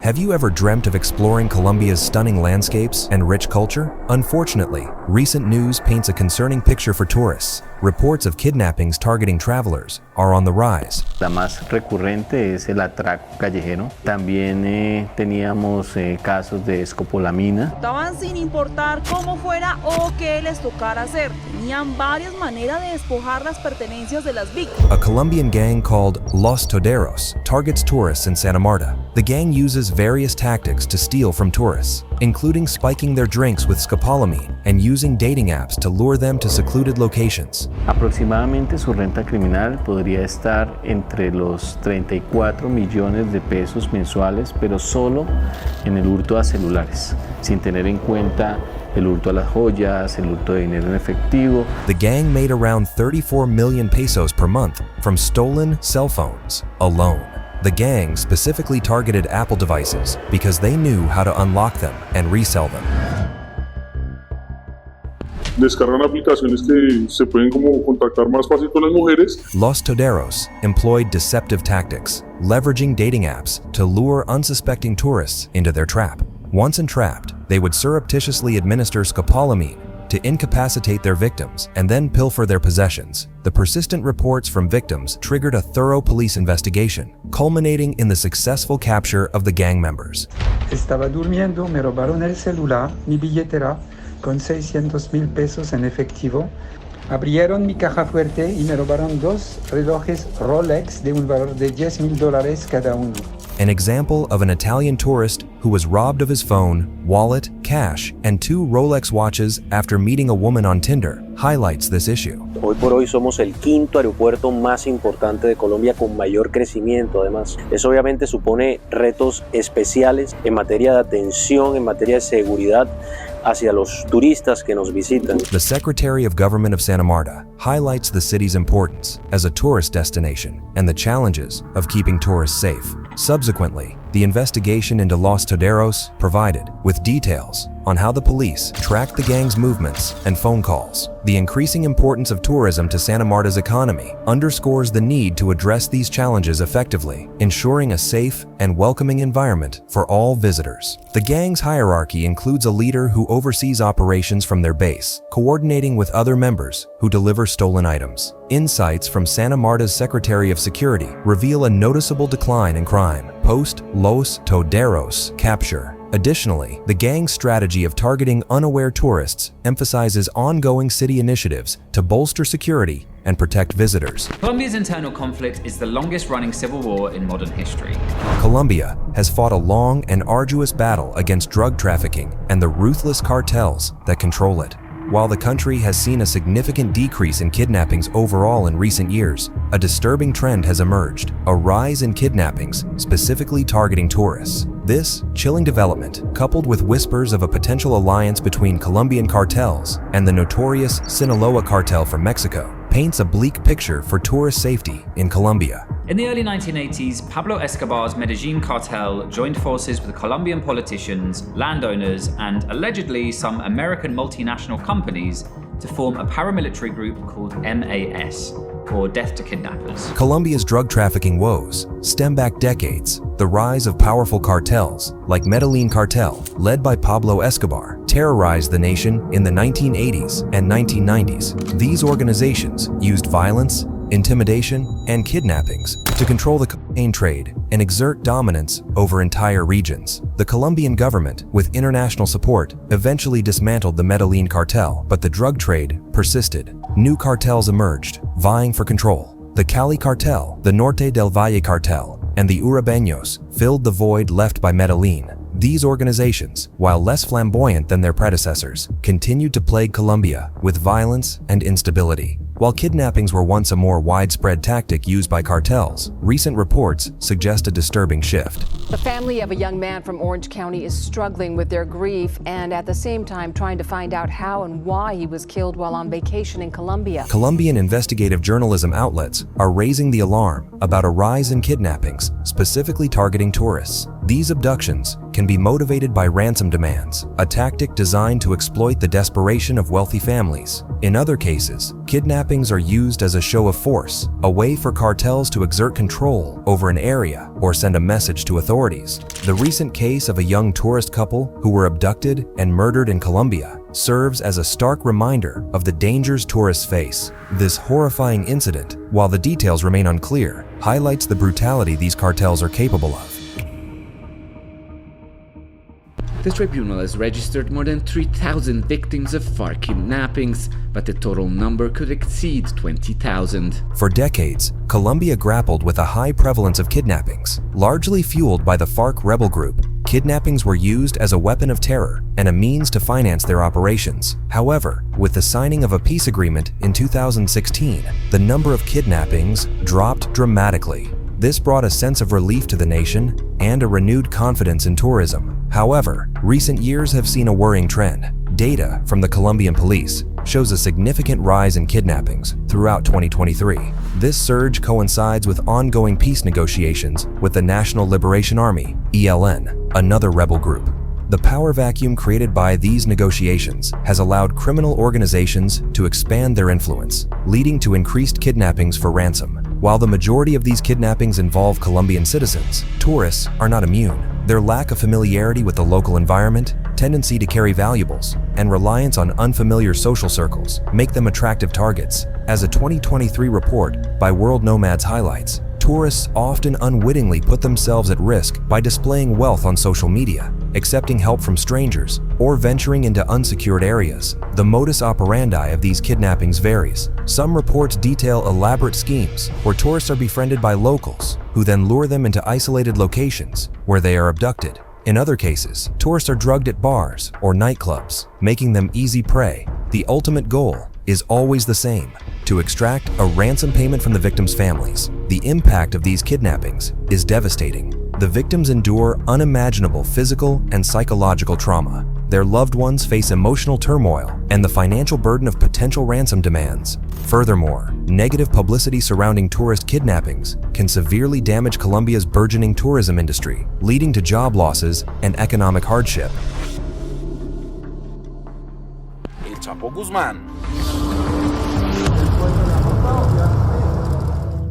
Have you ever dreamt of exploring Colombia's stunning landscapes and rich culture? Unfortunately, recent news paints a concerning picture for tourists. Reports of kidnappings targeting travelers are on the rise. La más recurrente es el atraco callejero. También teníamos casos de scopolamina. Estaban sin importar cómo fuera o qué les tocara hacer. Tenían varias maneras de despojar las pertenencias de las víctimas. A Colombian gang called Los Toderos targets tourists in Santa Marta. The gang uses various tactics to steal from tourists, including spiking their drinks with scopolamine and using dating apps to lure them to secluded locations. Aproximadamente su renta criminal podría estar entre los 34 millones de pesos mensuales, pero solo en el hurto a celulares, sin tener en cuenta el hurto a las joyas, el hurto de dinero en efectivo. The gang made around 34 million pesos per month from stolen cell phones alone. The gang specifically targeted Apple devices because they knew how to unlock them and resell them. Descargan aplicaciones que se pueden como contactar más fácil con las mujeres. Los Toderos employed deceptive tactics, leveraging dating apps to lure unsuspecting tourists into their trap. Once entrapped, they would surreptitiously administer scopolamine to incapacitate their victims and then pilfer their possessions. The persistent reports from victims triggered a thorough police investigation, culminating in the successful capture of the gang members. Estaba durmiendo, me robaron el celular, mi billetera, con 600,000 pesos en efectivo. Abrieron mi caja fuerte y me robaron 2 relojes Rolex de un valor de $10,000 cada uno. An example of an Italian tourist who was robbed of his phone, wallet, cash, and 2 Rolex watches after meeting a woman on Tinder highlights this issue. Hoy por hoy somos el 5º aeropuerto más importante de Colombia con mayor crecimiento. Además, eso obviamente supone retos especiales en materia de atención, en materia de seguridad hacia los turistas que nos visitan. The Secretary of Government of Santa Marta highlights the city's importance as a tourist destination and the challenges of keeping tourists safe. Subsequently, the investigation into Los Toderos provided with details on how the police tracked the gang's movements and phone calls. The increasing importance of tourism to Santa Marta's economy underscores the need to address these challenges effectively, ensuring a safe and welcoming environment for all visitors. The gang's hierarchy includes a leader who oversees operations from their base, coordinating with other members who deliver stolen items. Insights from Santa Marta's Secretary of Security reveal a noticeable decline in crime post Los Toderos capture. Additionally, the gang's strategy of targeting unaware tourists emphasizes ongoing city initiatives to bolster security and protect visitors. Colombia's internal conflict is the longest-running civil war in modern history. Colombia has fought a long and arduous battle against drug trafficking and the ruthless cartels that control it. While the country has seen a significant decrease in kidnappings overall in recent years, a disturbing trend has emerged: a rise in kidnappings, specifically targeting tourists. This chilling development, coupled with whispers of a potential alliance between Colombian cartels and the notorious Sinaloa cartel from Mexico, paints a bleak picture for tourist safety in Colombia. In the early 1980s, Pablo Escobar's Medellin cartel joined forces with Colombian politicians, landowners, and allegedly some American multinational companies to form a paramilitary group called MAS, or Death to Kidnappers. Colombia's drug trafficking woes stem back decades. The rise of powerful cartels, like Medellin cartel, led by Pablo Escobar, terrorized the nation in the 1980s and 1990s. These organizations used violence, intimidation, and kidnappings to control the cocaine trade and exert dominance over entire regions. The Colombian government, with international support, eventually dismantled the Medellin cartel, but the drug trade persisted. New cartels emerged, vying for control. The Cali cartel, the Norte del Valle cartel, and the Urabeños filled the void left by Medellin. These organizations, while less flamboyant than their predecessors, continued to plague Colombia with violence and instability. While kidnappings were once a more widespread tactic used by cartels, recent reports suggest a disturbing shift. The family of a young man from Orange County is struggling with their grief and at the same time trying to find out how and why he was killed while on vacation in Colombia. Colombian investigative journalism outlets are raising the alarm about a rise in kidnappings, specifically targeting tourists. These abductions can be motivated by ransom demands, a tactic designed to exploit the desperation of wealthy families. In other cases, kidnappings are used as a show of force, a way for cartels to exert control over an area or send a message to authorities. The recent case of a young tourist couple who were abducted and murdered in Colombia serves as a stark reminder of the dangers tourists face. This horrifying incident, while the details remain unclear, highlights the brutality these cartels are capable of. The tribunal has registered more than 3,000 victims of FARC kidnappings, but the total number could exceed 20,000. For decades, Colombia grappled with a high prevalence of kidnappings. Largely fueled by the FARC rebel group, kidnappings were used as a weapon of terror and a means to finance their operations. However, with the signing of a peace agreement in 2016, the number of kidnappings dropped dramatically. This brought a sense of relief to the nation and a renewed confidence in tourism. However, recent years have seen a worrying trend. Data from the Colombian police shows a significant rise in kidnappings throughout 2023. This surge coincides with ongoing peace negotiations with the National Liberation Army, ELN, another rebel group. The power vacuum created by these negotiations has allowed criminal organizations to expand their influence, leading to increased kidnappings for ransom. While the majority of these kidnappings involve Colombian citizens, tourists are not immune. Their lack of familiarity with the local environment, tendency to carry valuables, and reliance on unfamiliar social circles make them attractive targets. As a 2023 report by World Nomads highlights, tourists often unwittingly put themselves at risk by displaying wealth on social media, accepting help from strangers, or venturing into unsecured areas. The modus operandi of these kidnappings varies. Some reports detail elaborate schemes where tourists are befriended by locals, who then lure them into isolated locations where they are abducted. In other cases, tourists are drugged at bars or nightclubs, making them easy prey. The ultimate goal is always the same: to extract a ransom payment from the victims' families. The impact of these kidnappings is devastating. The victims endure unimaginable physical and psychological trauma. Their loved ones face emotional turmoil and the financial burden of potential ransom demands. Furthermore, negative publicity surrounding tourist kidnappings can severely damage Colombia's burgeoning tourism industry, leading to job losses and economic hardship. El Chapo Guzmán.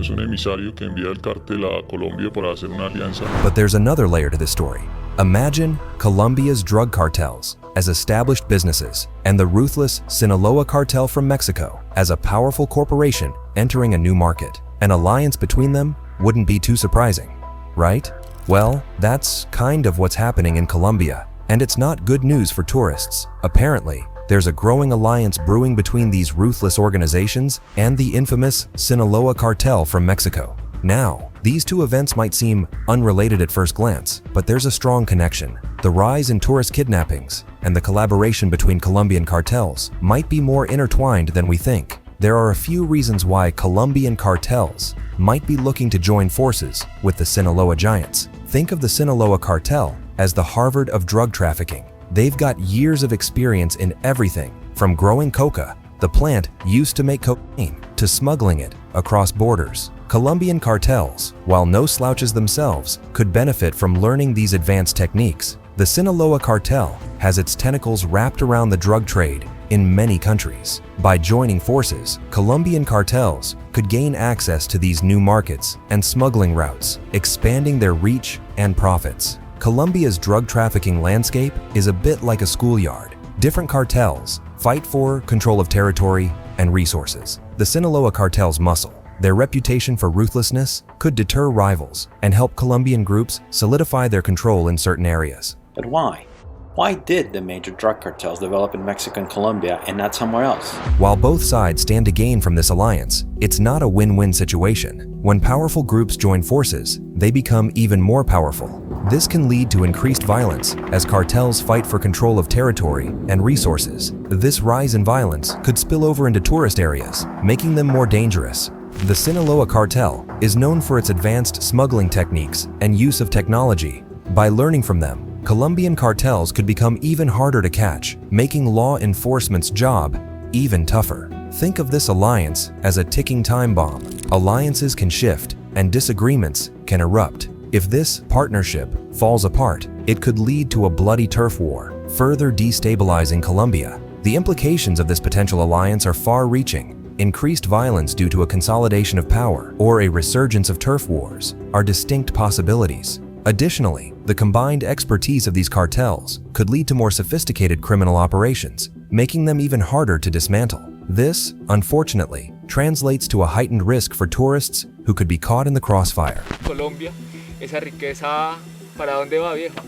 Es un emisario que envía el cartel a Colombia para hacer una alianza. But there's another layer to this story. Imagine Colombia's drug cartels as established businesses and the ruthless Sinaloa cartel from Mexico as a powerful corporation entering a new market. An alliance between them wouldn't be too surprising, right? Well, that's kind of what's happening in Colombia, and it's not good news for tourists. Apparently, there's a growing alliance brewing between these ruthless organizations and the infamous Sinaloa cartel from Mexico. Now, these two events might seem unrelated at first glance, but there's a strong connection. The rise in tourist kidnappings and the collaboration between Colombian cartels might be more intertwined than we think. There are a few reasons why Colombian cartels might be looking to join forces with the Sinaloa giants. Think of the Sinaloa cartel as the Harvard of drug trafficking. They've got years of experience in everything from growing coca, the plant used to make cocaine, to smuggling it across borders. Colombian cartels, while no slouches themselves, could benefit from learning these advanced techniques. The Sinaloa cartel has its tentacles wrapped around the drug trade in many countries. By joining forces, Colombian cartels could gain access to these new markets and smuggling routes, expanding their reach and profits. Colombia's drug trafficking landscape is a bit like a schoolyard. Different cartels fight for control of territory and resources. The Sinaloa cartel's muscle, their reputation for ruthlessness, could deter rivals and help Colombian groups solidify their control in certain areas. But why? Why did the major drug cartels develop in Mexico and Colombia and not somewhere else? While both sides stand to gain from this alliance, it's not a win-win situation. When powerful groups join forces, they become even more powerful. This can lead to increased violence as cartels fight for control of territory and resources. This rise in violence could spill over into tourist areas, making them more dangerous. The Sinaloa cartel is known for its advanced smuggling techniques and use of technology. By learning from them, Colombian cartels could become even harder to catch, making law enforcement's job even tougher. Think of this alliance as a ticking time bomb. Alliances can shift, and disagreements can erupt. If this partnership falls apart, it could lead to a bloody turf war, further destabilizing Colombia. The implications of this potential alliance are far-reaching. Increased violence due to a consolidation of power or a resurgence of turf wars are distinct possibilities. Additionally, the combined expertise of these cartels could lead to more sophisticated criminal operations, making them even harder to dismantle. This, unfortunately, translates to a heightened risk for tourists who could be caught in the crossfire. Colombia, esa riqueza, ¿para dónde va, vieja?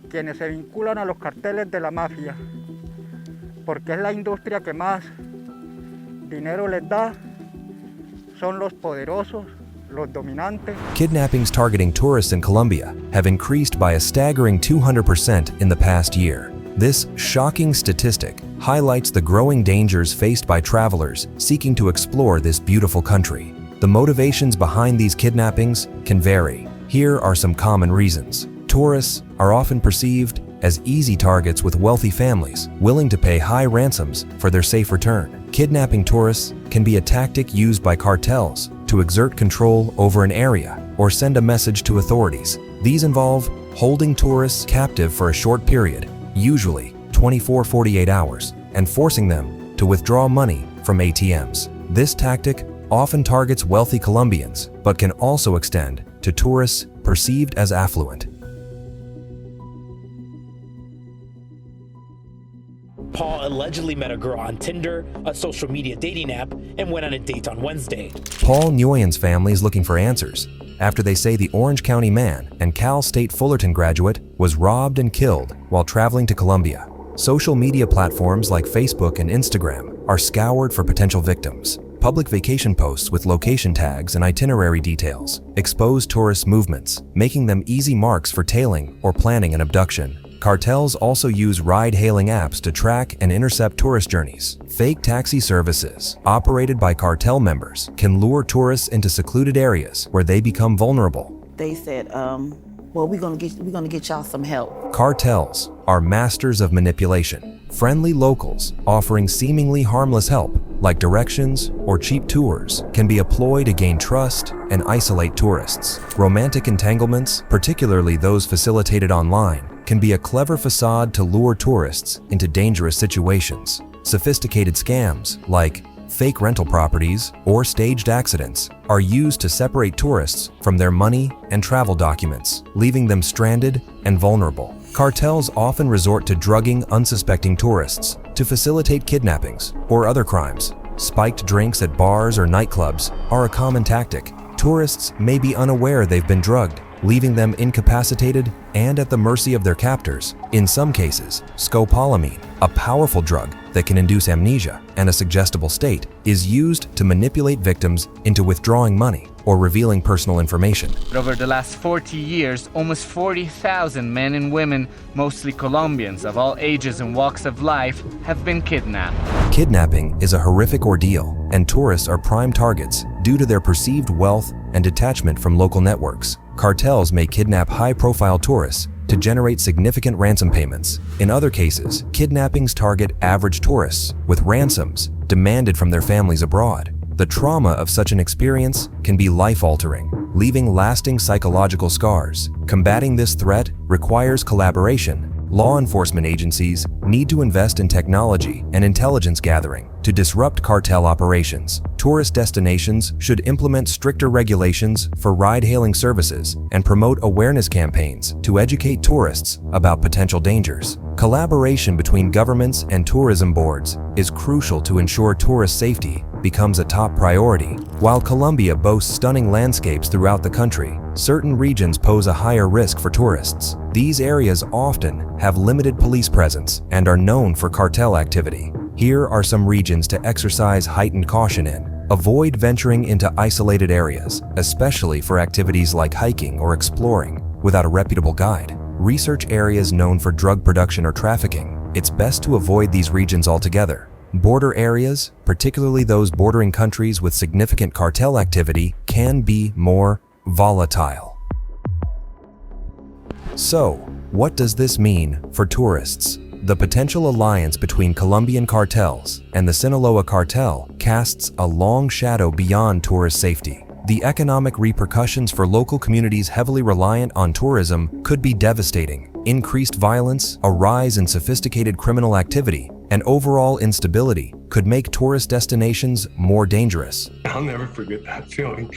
Quienes se vinculan a los carteles de la mafia, porque es la industria que más dinero les da, son los poderosos, los dominantes. Kidnappings targeting tourists in Colombia have increased by a staggering 200% in the past year. This shocking statistic highlights the growing dangers faced by travelers seeking to explore this beautiful country. The motivations behind these kidnappings can vary. Here are some common reasons. Tourists are often perceived as easy targets with wealthy families willing to pay high ransoms for their safe return. Kidnapping tourists can be a tactic used by cartels to exert control over an area or send a message to authorities. These involve holding tourists captive for a short period, usually 24-48 hours, and forcing them to withdraw money from ATMs. This tactic often targets wealthy Colombians, but can also extend to tourists perceived as affluent. Paul allegedly met a girl on Tinder, a social media dating app, and went on a date on Wednesday. Paul Nguyen's family is looking for answers after they say the Orange County man and Cal State Fullerton graduate was robbed and killed while traveling to Colombia. Social media platforms like Facebook and Instagram are scoured for potential victims. Public vacation posts with location tags and itinerary details expose tourist movements, making them easy marks for tailing or planning an abduction. Cartels also use ride-hailing apps to track and intercept tourist journeys. Fake taxi services, operated by cartel members, can lure tourists into secluded areas where they become vulnerable. They said, well, we're gonna get y'all some help. Cartels are masters of manipulation. Friendly locals offering seemingly harmless help, like directions or cheap tours, can be a ploy to gain trust and isolate tourists. Romantic entanglements, particularly those facilitated online, can be a clever facade to lure tourists into dangerous situations. Sophisticated scams, like fake rental properties or staged accidents, are used to separate tourists from their money and travel documents, leaving them stranded and vulnerable. Cartels often resort to drugging unsuspecting tourists to facilitate kidnappings or other crimes. Spiked drinks at bars or nightclubs are a common tactic. Tourists may be unaware they've been drugged, leaving them incapacitated and at the mercy of their captors. In some cases, scopolamine, a powerful drug that can induce amnesia and a suggestible state, is used to manipulate victims into withdrawing money or revealing personal information. Over the last 40 years, almost 40,000 men and women, mostly Colombians of all ages and walks of life, have been kidnapped. Kidnapping is a horrific ordeal, and tourists are prime targets due to their perceived wealth and detachment from local networks. Cartels may kidnap high-profile tourists to generate significant ransom payments. In other cases, kidnappings target average tourists with ransoms demanded from their families abroad. The trauma of such an experience can be life-altering, leaving lasting psychological scars. Combating this threat requires collaboration. Law enforcement agencies need to invest in technology and intelligence gathering to disrupt cartel operations. Tourist destinations should implement stricter regulations for ride-hailing services and promote awareness campaigns to educate tourists about potential dangers. Collaboration between governments and tourism boards is crucial to ensure tourist safety becomes a top priority. While Colombia boasts stunning landscapes throughout the country, certain regions pose a higher risk for tourists. These areas often have limited police presence and are known for cartel activity. Here are some regions to exercise heightened caution in. Avoid venturing into isolated areas, especially for activities like hiking or exploring, without a reputable guide. Research areas known for drug production or trafficking. It's best to avoid these regions altogether. Border areas, particularly those bordering countries with significant cartel activity, can be more volatile. So, what does this mean for tourists? The potential alliance between Colombian cartels and the Sinaloa cartel casts a long shadow beyond tourist safety. The economic repercussions for local communities heavily reliant on tourism could be devastating. Increased violence, a rise in sophisticated criminal activity, and overall instability could make tourist destinations more dangerous. I'll never forget that feeling.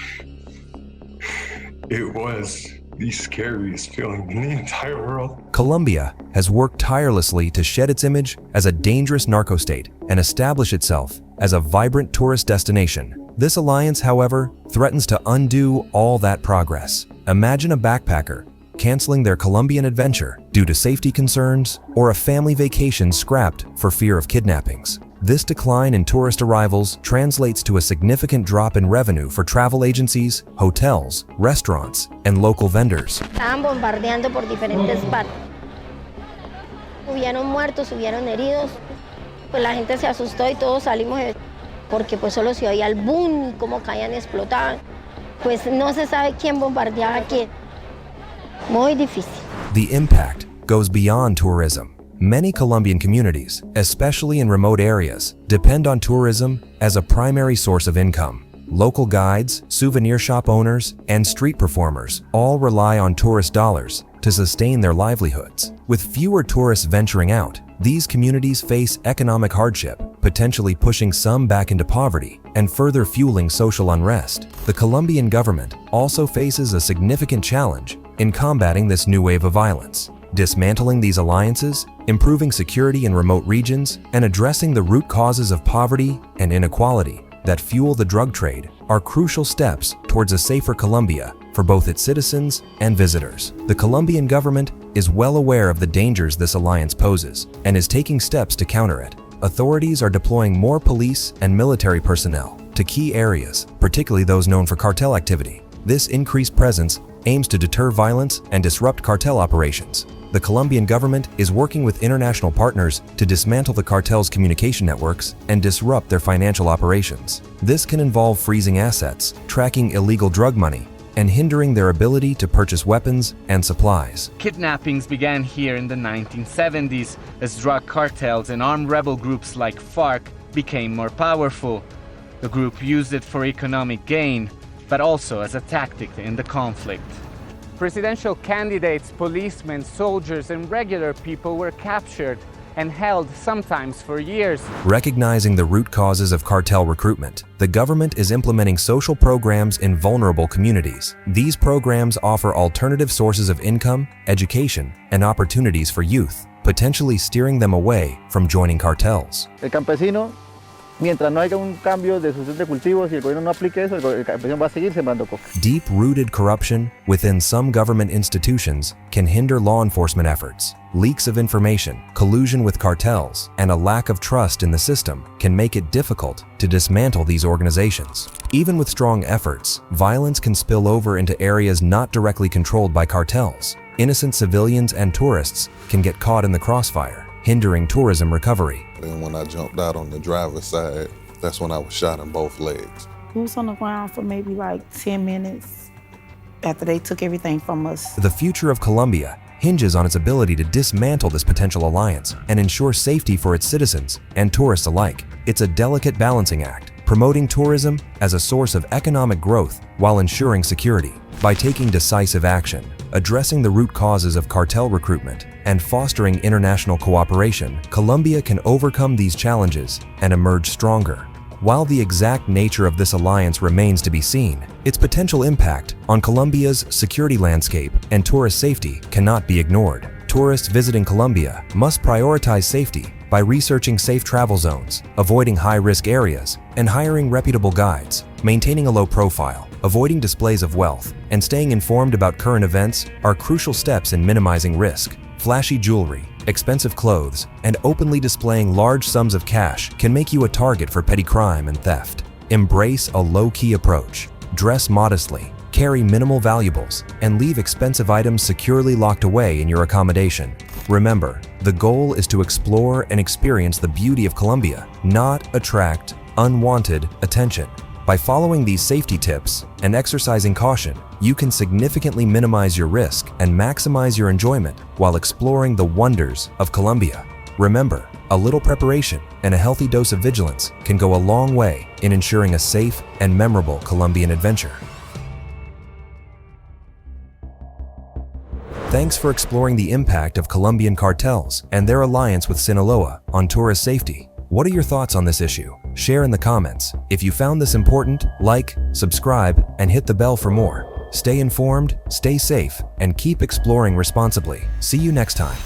It was the scariest feeling in the entire world. Colombia has worked tirelessly to shed its image as a dangerous narco-state and establish itself as a vibrant tourist destination. This alliance, however, threatens to undo all that progress. Imagine a backpacker canceling their Colombian adventure due to safety concerns or a family vacation scrapped for fear of kidnappings. This decline in tourist arrivals translates to a significant drop in revenue for travel agencies, hotels, restaurants, and local vendors. Estaban bombardeando por diferentes partes. Hubieron muertos, hubieron heridos. Pues la gente se asustó y todos salimos porque pues solo se oía el boom y cómo caían y explotaban. Pues no se sabe quién bombardeaba a quién. Muy difícil. The impact goes beyond tourism. Many Colombian communities, especially in remote areas, depend on tourism as a primary source of income. Local guides, souvenir shop owners, and street performers all rely on tourist dollars to sustain their livelihoods. With fewer tourists venturing out, these communities face economic hardship, potentially pushing some back into poverty and further fueling social unrest. The Colombian government also faces a significant challenge in combating this new wave of violence. Dismantling these alliances, improving security in remote regions, and addressing the root causes of poverty and inequality that fuel the drug trade are crucial steps towards a safer Colombia for both its citizens and visitors. The Colombian government is well aware of the dangers this alliance poses and is taking steps to counter it. Authorities are deploying more police and military personnel to key areas, particularly those known for cartel activity. This increased presence aims to deter violence and disrupt cartel operations. The Colombian government is working with international partners to dismantle the cartel's communication networks and disrupt their financial operations. This can involve freezing assets, tracking illegal drug money, and hindering their ability to purchase weapons and supplies. Kidnappings began here in the 1970s as drug cartels and armed rebel groups like FARC became more powerful. The group used it for economic gain, but also as a tactic in the conflict. Presidential candidates, policemen, soldiers, and regular people were captured and held sometimes for years. Recognizing the root causes of cartel recruitment, the government is implementing social programs in vulnerable communities. These programs offer alternative sources of income, education, and opportunities for youth, potentially steering them away from joining cartels. El campesino, mientras no haya un cambio de sus de cultivos y el gobierno no aplique eso, el campesino va a seguir sembrando coca. Deep-rooted corruption within some government institutions can hinder law enforcement efforts. Leaks of information, collusion with cartels, and a lack of trust in the system can make it difficult to dismantle these organizations. Even with strong efforts, violence can spill over into areas not directly controlled by cartels. Innocent civilians and tourists can get caught in the crossfire, hindering tourism recovery. Then when I jumped out on the driver's side, that's when I was shot in both legs. We was on the ground for maybe like 10 minutes after they took everything from us. The future of Colombia hinges on its ability to dismantle this potential alliance and ensure safety for its citizens and tourists alike. It's a delicate balancing act, promoting tourism as a source of economic growth while ensuring security. By taking decisive action, addressing the root causes of cartel recruitment, and fostering international cooperation, Colombia can overcome these challenges and emerge stronger. While the exact nature of this alliance remains to be seen, its potential impact on Colombia's security landscape and tourist safety cannot be ignored. Tourists visiting Colombia must prioritize safety by researching safe travel zones, avoiding high-risk areas, and hiring reputable guides. Maintaining a low profile, avoiding displays of wealth, and staying informed about current events are crucial steps in minimizing risk. Flashy jewelry, expensive clothes, and openly displaying large sums of cash can make you a target for petty crime and theft. Embrace a low-key approach. Dress modestly, carry minimal valuables, and leave expensive items securely locked away in your accommodation. Remember, the goal is to explore and experience the beauty of Colombia, not attract unwanted attention. By following these safety tips and exercising caution, you can significantly minimize your risk and maximize your enjoyment while exploring the wonders of Colombia. Remember, a little preparation and a healthy dose of vigilance can go a long way in ensuring a safe and memorable Colombian adventure. Thanks for exploring the impact of Colombian cartels and their alliance with Sinaloa on tourist safety. What are your thoughts on this issue? Share in the comments. If you found this important, like, subscribe, and hit the bell for more. Stay informed, stay safe, and keep exploring responsibly. See you next time.